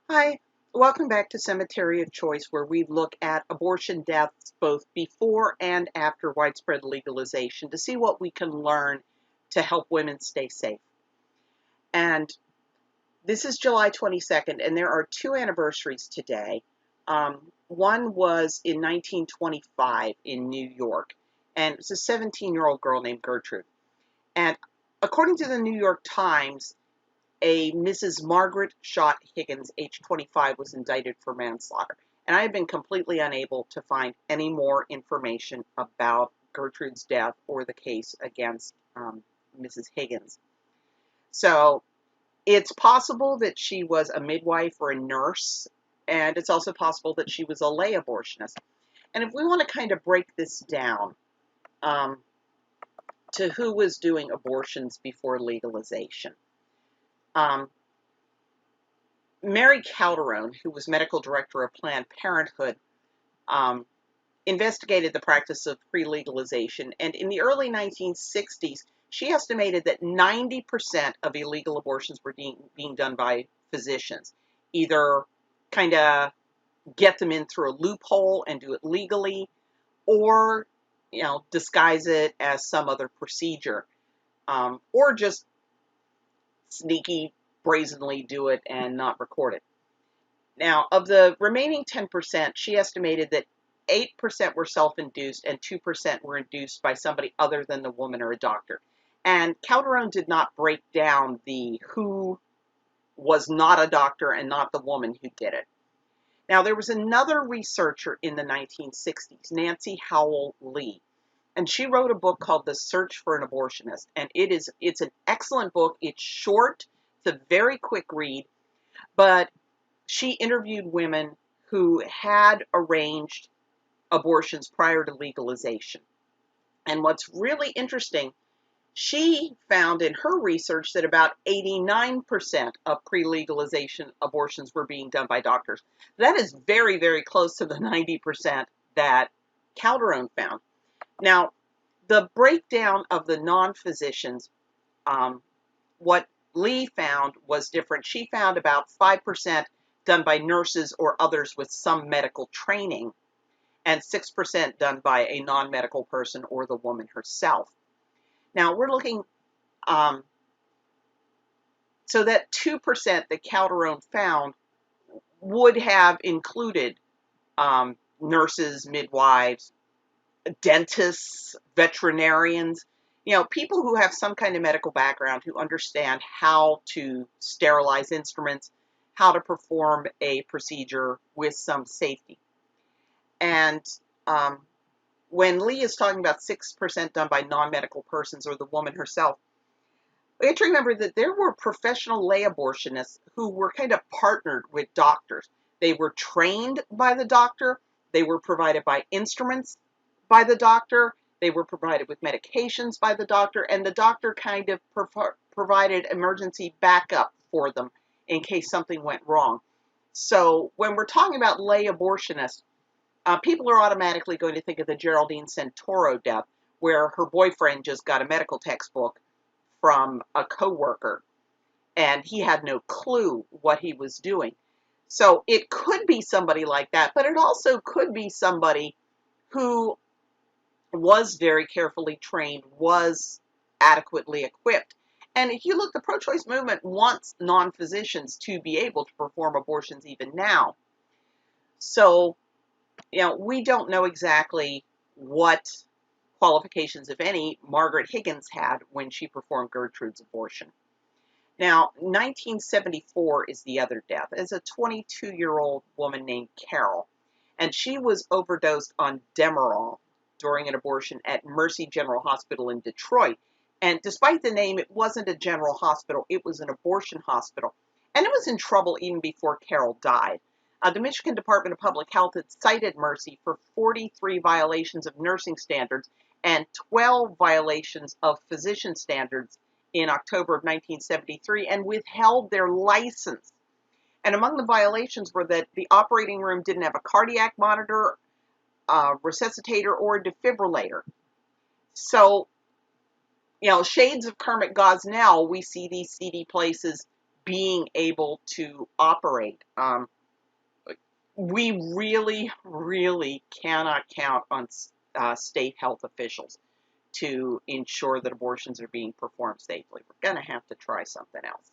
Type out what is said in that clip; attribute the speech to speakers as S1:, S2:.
S1: Hi, welcome back to Cemetery of Choice, where we look at abortion deaths both before and after widespread legalization to see what we can learn to help women stay safe. And this is July 22nd, and there are two anniversaries today. One was in 1925 in New York, and it was a 17-year-old girl named Gertrude. And according to the New York Times, a Mrs. Margaret Schott Higgins, age 25, was indicted for manslaughter. And I have been completely unable to find any more information about Gertrude's death or the case against Mrs. Higgins. So it's possible that she was a midwife or a nurse, and it's also possible that she was a lay abortionist. And if we want to kind of break this down um, to who was doing abortions before legalization, um, Mary Calderon, who was medical director of Planned Parenthood, um, investigated the practice of pre-legalization, and in the early 1960s, she estimated that 90% of illegal abortions were being done by physicians, either kind of get them in through a loophole and do it legally, or disguise it as some other procedure, or just sneaky, brazenly do it and not record it. Now, of the remaining 10%, she estimated that 8% were self-induced and 2% were induced by somebody other than the woman or a doctor. And Calderon did not break down the who was not a doctor and not the woman who did it. Now, there was another researcher in the 1960s, Nancy Howell Lee, and she wrote a book called The Search for an Abortionist. And it's an excellent book. It's short, it's a very quick read, but she interviewed women who had arranged abortions prior to legalization. And what's really interesting, she found in her research that about 89% of pre-legalization abortions were being done by doctors. That is very, very close to the 90% that Calderon found. Now, the breakdown of the non-physicians, what Lee found was different. She found about 5% done by nurses or others with some medical training, and 6% done by a non-medical person or the woman herself. Now we're looking, so that 2% that Calderon found would have included nurses, midwives, dentists, veterinarians, people who have some kind of medical background, who understand how to sterilize instruments, how to perform a procedure with some safety. And when Lee is talking about 6% done by non-medical persons or the woman herself, we have to remember that there were professional lay abortionists who were kind of partnered with doctors. They were trained by the doctor. They were provided by instruments by the doctor. They were provided with medications by the doctor, and the doctor kind of provided emergency backup for them in case something went wrong. So when we're talking about lay abortionists, people are automatically going to think of the Geraldine Santoro death, where her boyfriend just got a medical textbook from a coworker, and he had no clue what he was doing. So it could be somebody like that, but it also could be somebody who was very carefully trained, was adequately equipped. And if you look, the pro-choice movement wants non-physicians to be able to perform abortions even now. So, we don't know exactly what qualifications, if any, Margaret Higgins had when she performed Gertrude's abortion. Now, 1974 is the other death. It's a 22-year-old woman named Carole, and she was overdosed on Demerol during an abortion at Mercy General Hospital in Detroit. And despite the name, it wasn't a general hospital, it was an abortion hospital. And it was in trouble even before Carole died. The Michigan Department of Public Health had cited Mercy for 43 violations of nursing standards and 12 violations of physician standards in October of 1973 and withheld their license. And among the violations were that the operating room didn't have a cardiac monitor, resuscitator, or a defibrillator. So, shades of Kermit Gosnell, we see these seedy places being able to operate. We really, really cannot count on state health officials to ensure that abortions are being performed safely. We're going to have to try something else.